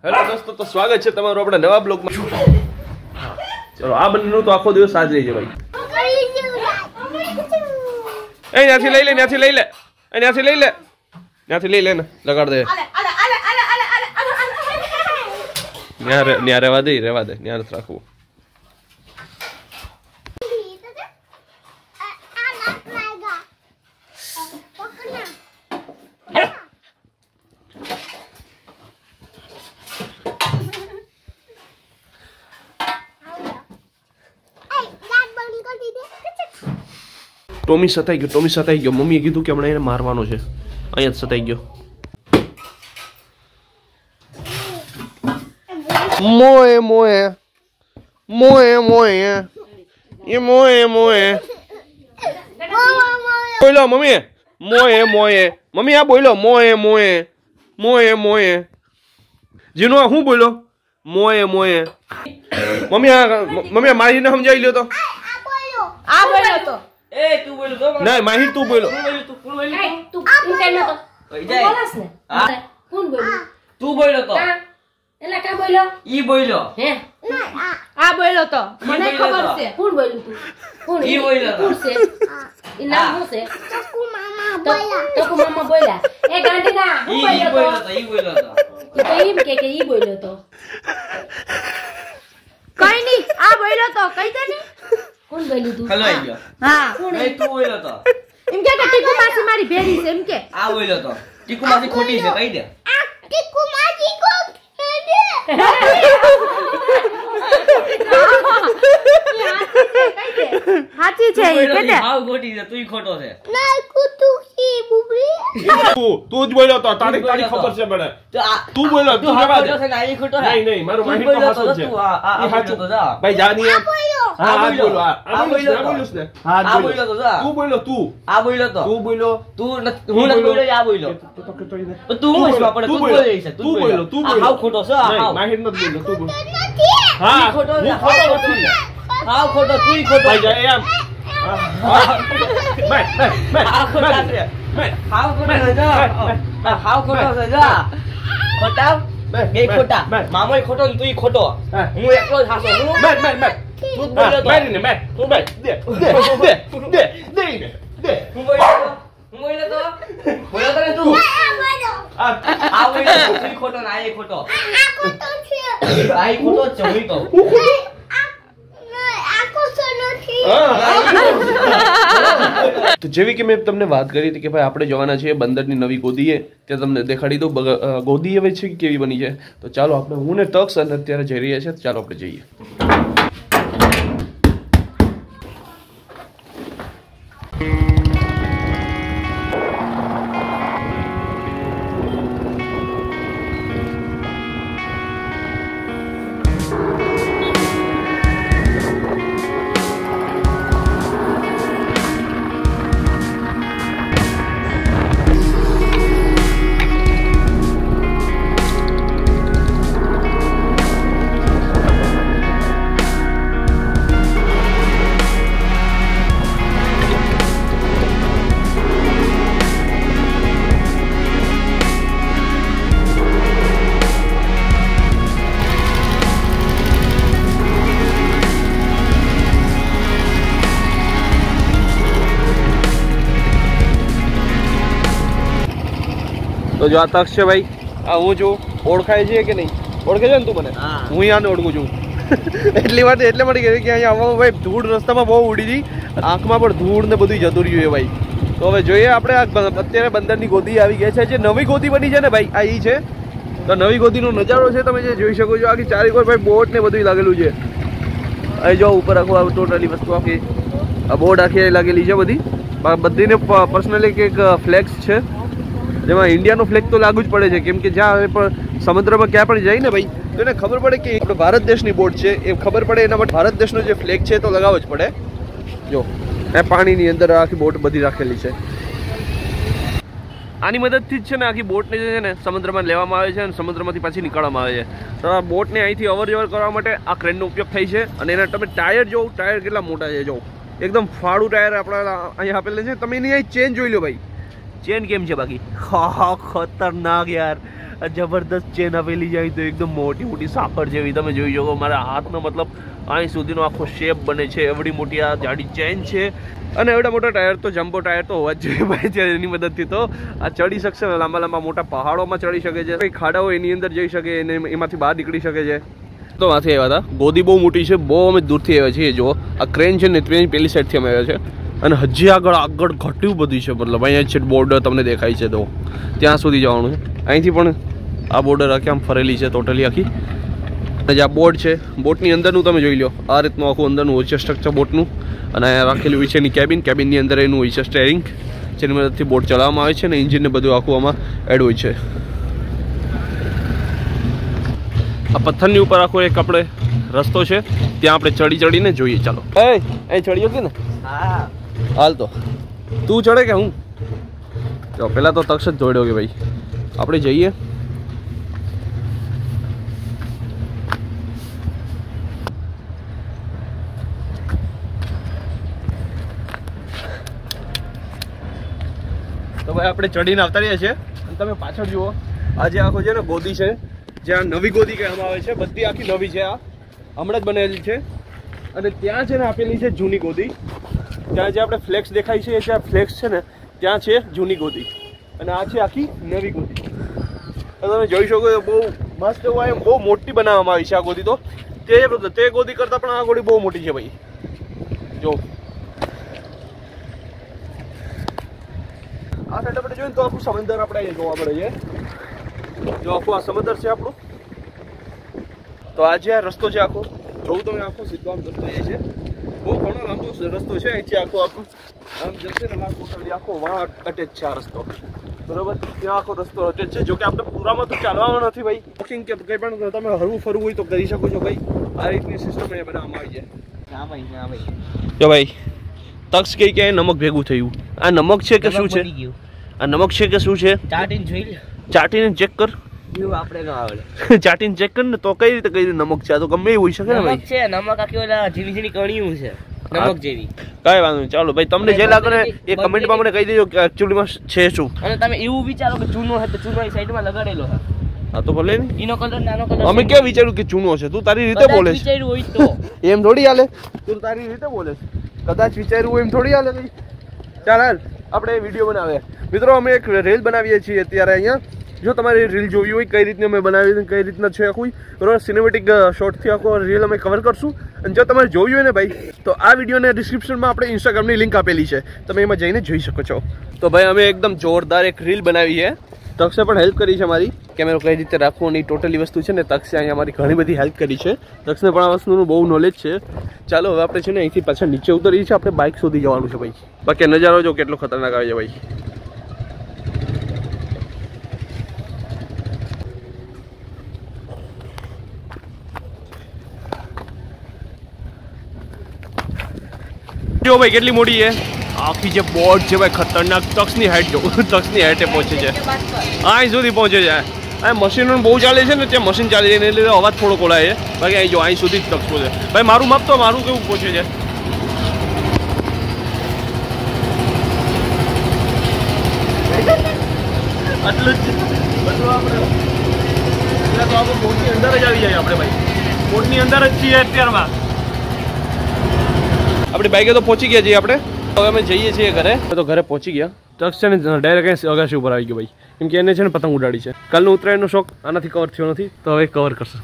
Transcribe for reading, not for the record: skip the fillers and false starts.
Hello દોસ્તો, તો સ્વાગત છે તમારું આપણા નવા બ્લોગમાં. ચલો, આ બંનેનું તો આખો દિવસ સાજ રહી છે ભાઈ. એ ત્યાંથી લઈ લે, ત્યાંથી લઈ લે, ત્યાંથી લઈ લે, ત્યાંથી લઈ લે ને લગાડ દે. ત્યાં રહેવા દે, ત્યાં નથી રાખવું. ટોમી સતાઈ ગયો. મમ્મીએ કીધું કે હમણાં એને મારવાનો છે. અહીંયા જ સતાઈ ગયો. મોએ બોલો મમ્મી. મમ્મી આ બોલો મોએ. જીનો હું બોલો મોએ. મમ્મી મારીને સમજાવી લ્યો તો. આ બોલ્યો તો. એ તું બોલ્યો તો. નહીં માહિર તું બોલો. તું ઇન્ટરનેટ તો. બોલસ ને. કોણ બોલ્યો? તું બોલ્યો તો. એલા કા બોલ્યો? ઈ બોલ્યો. હે આ બોલ્યો તો. મને ખબર છે. કોણ બોલ્યું તું? કોણ? ઈ બોલ્યો તો. કોણ છે? ઈ નામ શું છે? તકુ મામા બોલ્યા. એ ગાંડીના હું ઈ બોલ્યો બોલ્યો તો. તો. ઈ બોલ્યો તો. ઈ તો એમ કે ઈ બોલ્યો તો. કઈ નહીં આ બોલ્યો તો. કહી દે ને. કોણ બોલ્યું તું? ખલવાઈ ગયો. હા કોણ? એ તું બોલ્યો તો. એમ કે ટીકુ માસી મારી ભેરી છે એમ કે. આ બોલ્યો તો. ટીકુ માસી ખોટી છે કહી દે. ટીકુ માસી કો હાચી છે એ કે હાવ ખોટી છે, તું ખોટો છે. તું જ બોલ્યો તો. તારી ખબર છે મને. તું બોલ્યો. તું જવા દે. ખોટો છે ને આ ખોટો છે. નહીં મારું માહિર તો હાચું છે. આ હાચું તો જા. ભાઈ જાની આ બોલ્યો. આ બોલ્યો ને. આ બોલ્યો તો જા. તું બોલ્યો તું. આ બોલ્યો તો. તું બોલ્યો. તું હું નથી બોલ્યો, આ બોલ્યો. તું હું છે આપણે તું બોલ્યો છે. તું બોલ્યો. તું બોલ્યો. હાવ ખોટો છે. નહીં માહિર નથી બોલ્યો. તું બોલ. હા ખોટો છે. હાવ ખોટો. તું ખોટો. ભાઈ જા એમ. હાવ ખોટા છે. હાવ ખોટો છે જા. હાવ ખોટો છે જા. ખોટા બે ખોટા. મામોય ખોટો ને તુંય ખોટો. હું એકલો જ હાસો. હું તું જ બોલ્યો તો. મારીને મેં હું ભાઈ દે. હું બોલ્યો તો. બોલ્યો તો ને તું. આ બોલ્યો તો. તુંય ખોટો ને આ ખોટો. આ ખોટો જ છે. હું તો તો જેવી કે મેં તમને વાત કરી હતી કે ભાઈ આપણે જવાના છીએ બંદરની નવી ગોદીએ. ત્યાં તમને દેખાડી દઉં ગોદી હવે છે કેવી બની છે. તો ચાલો આપણે હું ને તક્ષ અને અત્યારે જઈ રહ્યા છીએ. ચાલો આપણે જઈએ. તો જો આ તક્ષ છે ભાઈ. આ હું છું. ઓળખાય છે કે નહીં? ઓળખે છે ને તું મને? હું યાને ઓળખું છું. એટલી વાત એટલે મળી ગઈ કે અહીંયા આવવામાં ભાઈ ધૂળ રસ્તામાં બહુ ઉડી હતી. આંખમાં પણ ધૂળ ને બધું જતું રહ્યું ભાઈ. તો હવે જોઈએ આપણે અત્યારે બંદરની ગોદી આવી ગઈ છે. જે નવી ગોદી બની છે ને ભાઈ આ ઈ છે. તો નવી ગોદીનો નજારો છે તમે જે જોઈ શકો છો. આખી ચારેકોર ભાઈ બોટ ને બધું લાગેલું છે. અહીં જો ઉપર આખું ટોટલી વસ્તુ આખી આ બોર્ડ આખી લાગેલી છે બધી. બધીને પર્સનલી એક ફ્લેક્સ છે જેમાં ઇન્ડિયાનો ફ્લેગ તો લાગુ જ પડે છે. કેમ કે જ્યાં પણ સમુદ્રમાં ક્યાં પણ જાય ને ભાઈ તો એને ખબર પડે કે આપણે ભારત દેશની બોટ છે એ ખબર પડે. એના માટે ભારત દેશનો જે ફ્લેગ છે તો લગાવવો જ પડે. જો એ પાણીની અંદર આખી બોટ બધી રાખેલી છે. આની મદદથી જ છે ને આખી બોટને જે છે ને સમુદ્રમાં લેવામાં આવે છે અને સમુદ્રમાંથી પાછી નીકાળવામાં આવે છે. તો આ બોટને અહીંથી અવર જવર કરવા માટે આ ક્રેનનો ઉપયોગ થાય છે. અને એના તમે ટાયર જોવો, ટાયર કેટલા મોટા છે. જો એકદમ ફાડું ટાયર આપણા અહીંયા આપેલા છે. તમે એની અહીં ચેન જોઈ લો ભાઈ. ચેન કેમ છે બાકી? હા ખતરનાક યાર. જબરદસ્ત ચેન આપેલી જાય તો એકદમ મોટી મોટી સાકર જેવી તમે જોઈ શકો મારા હાથનો મતલબ અહીં સુધીનો આખો શેપ બને છે એવડી મોટી આ જાડી ચેન છે અને એવડા મોટા ટાયર તો જમ્બો ટાયર તો હોવા જ જોઈએ ભાઈ છે એની મદદથી તો આ ચડી શકશે લાંબા લાંબા મોટા પહાડોમાં ચડી શકે છે કંઈ ખાડાઓ એની અંદર જઈ શકે એને એમાંથી બહાર નીકળી શકે છે તો માંથી આવ્યા હતા ગોદી બહુ મોટી છે બહુ અમે દૂરથી આવ્યા છીએ જો આ ક્રેન છે ને ટ્રેન પેલી સાઈડથી અમે આવ્યા છે અને હજી આગળ ઘટ્યું બધું છે મતલબ અહીંયા છે બોર્ડર તમને દેખાય છે તો ત્યાં સુધી જવાનું છે અહીંથી પણ આ બોર્ડર આખી આમ ફરેલી છે ટોટલી આખી અને જે આ બોર્ડ છે બોટની અંદરનું તમે જોઈ લો આ રીતનું આખું અંદરનું હોય છે સ્ટ્રક્ચર બોટનું અને અહીંયા રાખેલું હોય છે એની કેબિનની અંદર એનું હોય છે સ્ટેરિંગ જેની મદદથી બોટ ચલાવવામાં આવે છે ને ઇન્જિનને બધું આખું આમાં એડ હોય છે આ પથ્થરની ઉપર આખો એક આપણે રસ્તો છે ત્યાં આપણે ચડીને જોઈએ ચાલો અહીં ચડી હતી ને હા હાલ તો તું ચડે કે હું જો પેલા તો તક્ષ જ દોડ્યો કે ભાઈ આપણે જઈએ તો ભાઈ આપણે ચડીને આવતા રહ્યા છીએ અને તમે પાછળ જુઓ આ જે આખો છે ને ગોદી છે જ્યાં નવી ગોદી કહેવામાં આવે છે બધી આખી નવી છે આ હમણાં જ બનેલી છે અને ત્યાં છે ને આપેલી છે જૂની ગોદી ત્યાં જે આપણે ફ્લેક્સ દેખાય છે જ્યાં ફ્લેક્સ છે ને ત્યાં છે જૂની ગોદી અને આ છે આખી નવી ગોદી તમે જોઈ શકો બહુ મસ્ત હોય બહુ મોટી બનાવવામાં આવી છે આ ગોદી તો તે ગોદી કરતાં પણ આ ગોદી બહુ મોટી છે ભાઈ જો આ સાઈડ આપણે જોઈએ તો આખું સમંદર આપણે અહીંયા જોવા મળે છે જો આખું આ સમંદર છે આપણું તો આ જે આ રસ્તો છે આખો જોવું તમે આખો સીધો આમ રસ્તો એ છે બહુ ઘણો લાંબો રસ્તો છે અહીંથી આખું આમ જશે ને ટોટલી આખો વાં અટેચ છે આ રસ્તો બરોબર ત્યાં આખો રસ્તો અટેચ છે જો કે આપણે પૂરામાં તો ચાલવાનો નથી ભાઈ વોકિંગ કે કંઈ પણ તમે હરવું ફરવું હોય તો કરી શકો છો ભાઈ આ રીતની સિસ્ટમ અહીંયા બનાવવામાં આવી છે હા ભાઈ જો ભાઈ તક્ષ કઈ કે નમક ભેગું થયું આ નમક છે કે શું છે આ નમક છે કે શું છે ચાટીને જોઈ લે ચાટીને ચેક કર એવું આપણે ન આવડે ચાટીને ચેક કર ને તો કઈ રીતે નમક છે આ તો ગમે એવું હોઈ શકે ને ભાઈ નમક છે નમક આખી ઓલા ઝીણી ઝીણી કણિયું છે નમક જેવી કાંઈ વાંધો નહીં ચાલો ભાઈ તમને જે લાગે ને એ કમેન્ટમાં મને કહી દેજો કે એકચ્યુઅલીમાં છે શું અને તમે એવું વિચારો કે ચૂનો છે તો ચૂનો એ સાઈડમાં લગાડેલો છે હા તો ભલે ને એનો કલર નાનો કલર અમે ક્યાં વિચાર્યું કે ચૂનો છે તું તારી રીતે બોલે છે વિચાર્યું હોય તો એમ થોડી હાલે તું તારી રીતે બોલે છે કદાચ વિચાર્યું હોય એમ થોડી હાલે ભાઈ ચાલ હાલ આપણે વિડીયો બનાવે મિત્રો અમે એક રીલ બનાવીએ છીએ અત્યારે અહીંયા જો તમારે રીલ જોવી હોય કઈ રીતની અમે બનાવી કઈ રીતના છે આખું બરોબર સિનેમેટિક શોર્ટથી આખો રીલ અમે કવર કરશું અને જો તમારે જોવી હોય ને ભાઈ તો આ વિડીયોને ડિસ્ક્રિપ્શનમાં આપણે ઇન્સ્ટાગ્રામની લિંક આપેલી છે તમે એમાં જઈને જોઈ શકો છો તો ભાઈ અમે એકદમ જોરદાર એક રીલ બનાવી છે તક્ષે પણ હેલ્પ કરી છે મારી કેમેરો કઈ રીતે રાખવું અને ટોટલી વસ્તુ છે ને તક્ષે અહીંયા અમારી ઘણી બધી હેલ્પ કરી છે તક્ષને પણ આ વસ્તુનું બહુ નોલેજ છે ચાલો હવે આપણે છે ને અહીંથી પાછા નીચે ઉતરીએ છીએ આપણે બાઇક સુધી જવાનું છે ભાઈ બાકી નજારો જો કેટલો ખતરનાક આવે છે ભાઈ જો ભાઈ કેટલી મોટી છે આખી જે બોર્ડ છે ભાઈ ખતરનાક તક્ષની હાઈટ જો તક્ષની હાઈટે પહોંચે છે અહીં સુધી પહોંચે છે આ મશીનો બહુ ચાલે છે ને ત્યાં મશીન ચાલે છે એટલે અવાજ થોડો ખોલાય છે બાકી અહીં જો અહીં સુધી જ તક્ષ પહોંચે ભાઈ મારું માપ તો મારું કેવું પહોંચે છે આટલું જ બધું આપણે એટલે તો આપણે બોટની અંદર જ આવી જાય આપણે ભાઈ બોટની અંદર જ છીએ અત્યારમાં આપણી બાઈકે તો પહોંચી ગયા છીએ આપણે હવે અમે જઈએ છીએ ઘરે તો ઘરે પહોંચી ગયા તક્ષ છે ને ડાયરેક્ટ અગાસી ઉપર આવી ગયો ભાઈ કેમ કે એને છે ને પતંગ ઉડાડી છે કાલનો ઉત્તરાયણનો શોખ આનાથી કવર થયો નથી તો હવે કવર કરશે